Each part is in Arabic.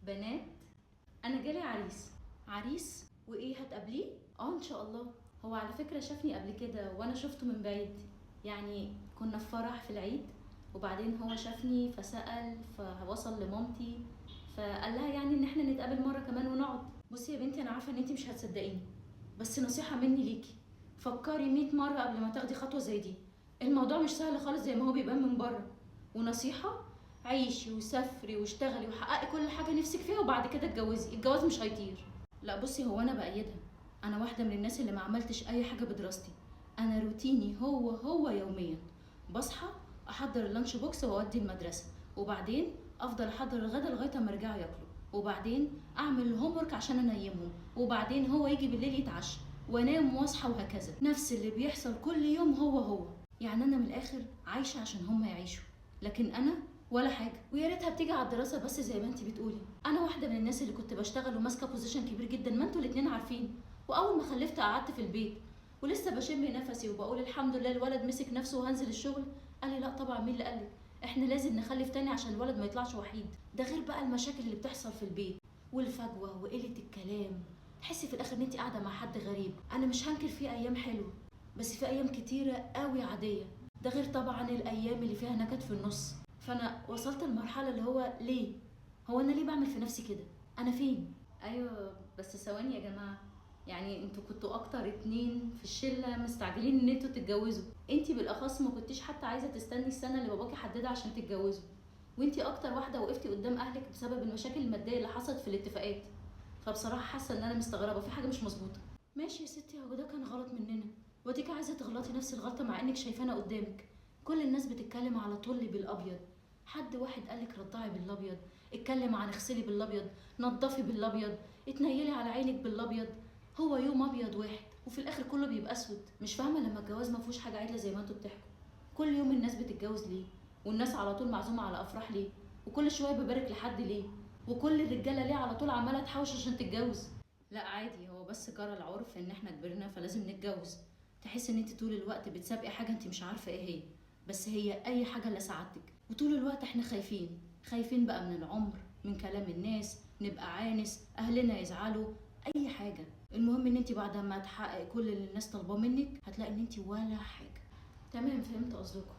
بنات، انا جالي عريس. عريس وايه هتقابليه؟ ان شاء الله. هو على فكره شافني قبل كده وانا شفته من بعيد، يعني كنا في فرح في العيد، وبعدين هو شافني فسأل فوصل لمامتي، فقال لها يعني ان احنا نتقابل مره كمان ونقعد. بصي يا بنتي، انا عارفه ان انتي مش هتصدقيني، بس نصيحه مني ليكي، فكري 100 مره قبل ما تاخدي خطوه زي دي. الموضوع مش سهل خالص زي ما هو بيبان من بره. ونصيحه، عيشي وسافري واشتغلي وحققي كل حاجه نفسك فيها وبعد كده اتجوزي. الجواز مش هيطير. لا بصي، هو انا بأيدها. انا واحده من الناس اللي ما عملتش اي حاجه بدراستي. انا روتيني هو يوميا. بصحى، احضر اللانش بوكس واودي المدرسه، وبعدين افضل احضر الغدا لغايه اما يرجعوا ياكلوا، وبعدين اعمل الهوم ورك عشان انيمهم، وبعدين هو يجي بالليل يتعشى وانام واصحى، وهكذا نفس اللي بيحصل كل يوم هو. يعني انا من الاخر عايشه عشان هم يعيشوا، لكن انا ولا حاجه. ويا ريتها بتيجي على الدراسه بس زي ما انتي بتقولي. انا واحده من الناس اللي كنت بشتغل وماسكه بوزيشن كبير جدا، ما انتوا الاتنين عارفين. واول ما خلفت قعدت في البيت ولسه بشم نفسي وبقول الحمد لله الولد مسك نفسه وهنزل الشغل. قال لي لا طبعا، مين اللي قالك؟ احنا لازم نخلف تاني عشان الولد ما يطلعش وحيد. ده غير بقى المشاكل اللي بتحصل في البيت والفجوه وقله الكلام. تحسي في الاخر ان انت قاعده مع حد غريب. انا مش هنكر فيه ايام حلوه، بس في ايام كتيره قوي عاديه. ده غير طبعا الايام اللي فيها نكد في النص. فانا وصلت لمرحله اللي هو ليه؟ هو انا ليه بعمل في نفسي كده؟ انا فين؟ ايوه بس ثواني يا جماعه، يعني انتوا كنتوا اكتر اتنين في الشله مستعجلين ان انتوا تتجوزوا. انتي بالاخص ما كنتيش حتى عايزه تستني السنه اللي باباكي حددها عشان تتجوزوا، وانتي اكتر واحده وقفتي قدام اهلك بسبب المشاكل الماديه اللي حصلت في الاتفاقات. فبصراحه حاسه ان انا مستغربه في حاجه مش مظبوطه. ماشي يا ستي، هو ده كان غلط مننا، وديك عايزه تغلطي نفس الغلطه مع انك شايفانا قدامك. كل الناس بتتكلم على طل بالابيض. حد واحد قالك رضعي بالابيض، اتكلم عن اغسلي بالابيض، نضفي بالابيض، اتنيلي على عينك بالابيض. هو يوم ابيض واحد وفي الاخر كله بيبقى اسود. مش فاهمه لما الجواز ما فيهوش حاجه عدله زي ما انتوا بتحكوا. كل يوم الناس بتتجوز ليه؟ والناس على طول معزومه على افراح ليه؟ وكل شويه ببارك لحد ليه؟ وكل الرجاله ليه على طول عماله تحوش عشان تتجوز؟ لا عادي، هو بس جرى العرف ان احنا كبرنا فلازم نتجوز. تحس ان انت طول الوقت بتسابقي حاجه انت مش عارفه ايه هي، بس هي اي حاجه لسعادتك. وطول الوقت احنا خايفين بقى من العمر، من كلام الناس، نبقى عانس، اهلنا يزعلوا، اي حاجه. المهم ان انت بعد ما تحققي كل اللي الناس طالباه منك هتلاقي ان انت ولا حاجه. تمام، فهمت قصدكم.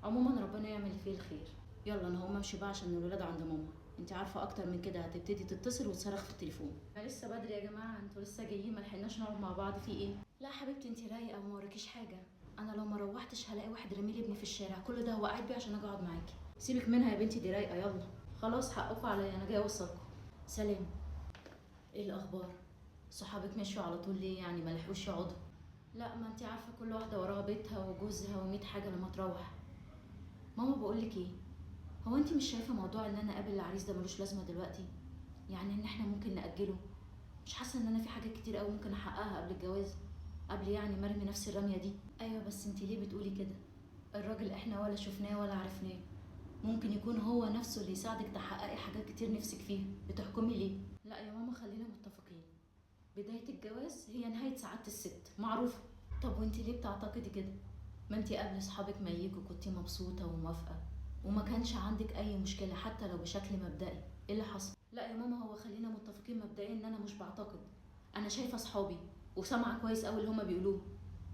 عموما ربنا يعمل فيه الخير. يلا انا هقوم امشي بقى عشان الولاد عند ماما. انت عارفه اكتر من كده هتبتدي تتصل وتصرخ في التليفون. ما لسه بدري يا جماعه، انتوا لسه جايين، ما لحقناش نقعد مع بعض. في ايه؟ لا حبيبتي انت رايقه وما وراكيش حاجه. انا لو ما روحتش هلاقي واحد رامي لي ابني في الشارع، كل ده هو قاعد بيه عشان اجي اقعد معاكي. سيبك منها يا بنتي، دي رايقه. يلا خلاص، حقكم عليا، انا جايه اوصلكم. سلام. ايه الاخبار؟ صحابك مشوا على طول ليه؟ يعني ما لحقوش يقعدوا؟ لا ما انت عارفه كل واحده وراها بيتها وجوزها و100 حاجه لما تروح. ماما بقولك ايه، هو انت مش شايفه موضوع ان انا اقابل العريس ده ملوش لازمه دلوقتي؟ يعني ان احنا ممكن ناجله. مش حاسه ان انا في حاجات كتير قوي ممكن احققها قبل الجواز، قبل يعني ما ارمي نفس الرميه دي. ايوه بس انت ليه بتقولي كده؟ الراجل احنا ولا شفناه ولا عرفناه. ممكن يكون هو نفسه اللي يساعدك تحققي حاجات كتير نفسك فيها. بتحكمي ليه؟ لا يا ماما خلينا متفقين، بدايه الجواز هي نهايه سعاده الست، معروفه. طب وانت ليه بتعتقدي كده؟ ما انت قبل اصحابك ما يجوا كنتي مبسوطه وموافقه، وما كانش عندك اي مشكله حتى لو بشكل مبدئي. ايه اللي حصل؟ لا يا ماما، هو خلينا متفقين مبدئيا ان انا مش بعتقد. انا شايفه اصحابي وسامعه كويس قوي اللي هما بيقولوه.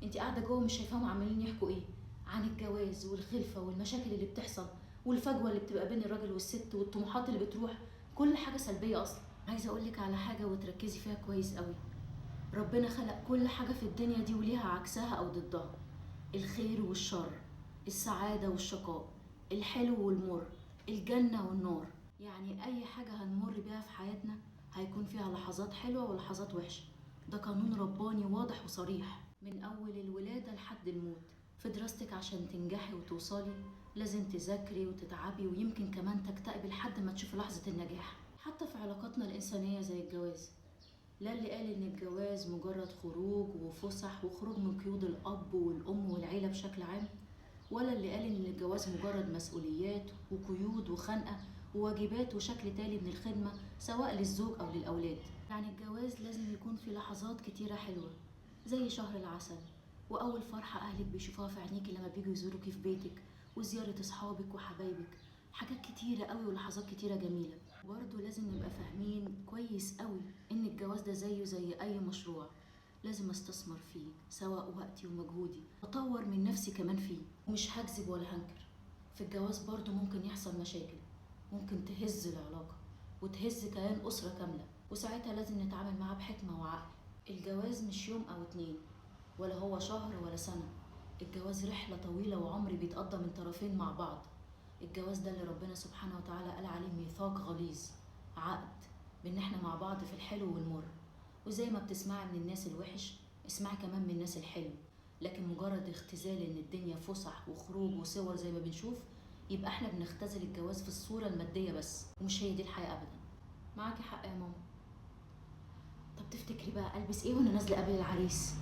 انت قاعده جوه مش شايفاهم عمالين يحكوا ايه؟ عن الجواز والخلفه والمشاكل اللي بتحصل والفجوه اللي بتبقى بين الراجل والست والطموحات اللي بتروح. كل حاجه سلبيه اصلا. عايزه اقولك على حاجه وتركزي فيها كويس قوي. ربنا خلق كل حاجه في الدنيا دي وليها عكسها او ضدها. الخير والشر، السعادة والشقاء، الحلو والمر، الجنة والنار. يعني أي حاجة هنمر بيها في حياتنا هيكون فيها لحظات حلوة ولحظات وحشة. ده قانون رباني واضح وصريح من أول الولادة لحد الموت. في دراستك عشان تنجحي وتوصلي لازم تذاكري وتتعبي، ويمكن كمان تكتئبي لحد ما تشوفي لحظة النجاح. حتى في علاقاتنا الإنسانية زي الجواز، لا اللي قال ان الجواز مجرد خروج وفسح وخروج من قيود الاب والام والعيله بشكل عام، ولا اللي قال ان الجواز مجرد مسؤوليات وقيود وخنقه وواجبات وشكل تالي من الخدمه سواء للزوج او للاولاد. يعني الجواز لازم يكون في لحظات كتيره حلوه، زي شهر العسل واول فرحه اهلك بيشوفوها في عينيكي لما بيجوا يزوروكي في بيتك، وزياره اصحابك وحبايبك. حاجات كتيره قوي ولحظات كتيره جميله. برضه لازم لازم نبقى فاهمين كويس قوي ان الجواز ده زيه زي اي مشروع، لازم استثمر فيه سواء وقتي ومجهودي، اطور من نفسي كمان فيه، ومش هكذب ولا هنكر. في الجواز برضو ممكن يحصل مشاكل، ممكن تهز العلاقة وتهز كيان أسرة كاملة، وساعتها لازم نتعامل معاها بحكمة وعقل. الجواز مش يوم أو اتنين، ولا هو شهر ولا سنة. الجواز رحلة طويلة وعمر بيتقضى من طرفين مع بعض. الجواز ده اللي ربنا سبحانه وتعالى قال عليه ميثاق غليظ، عقد بان احنا مع بعض في الحلو والمر. وزي ما بتسمعي من الناس الوحش، اسمعي كمان من الناس الحلو. لكن مجرد اختزال ان الدنيا فسح وخروج وصور زي ما بنشوف، يبقى احنا بنختزل الجواز في الصورة المادية بس، ومش هي دي الحياة ابدا. معاكي حق يا ماما. طب تفتكري بقى البس ايه وانا نازلة قبل العريس؟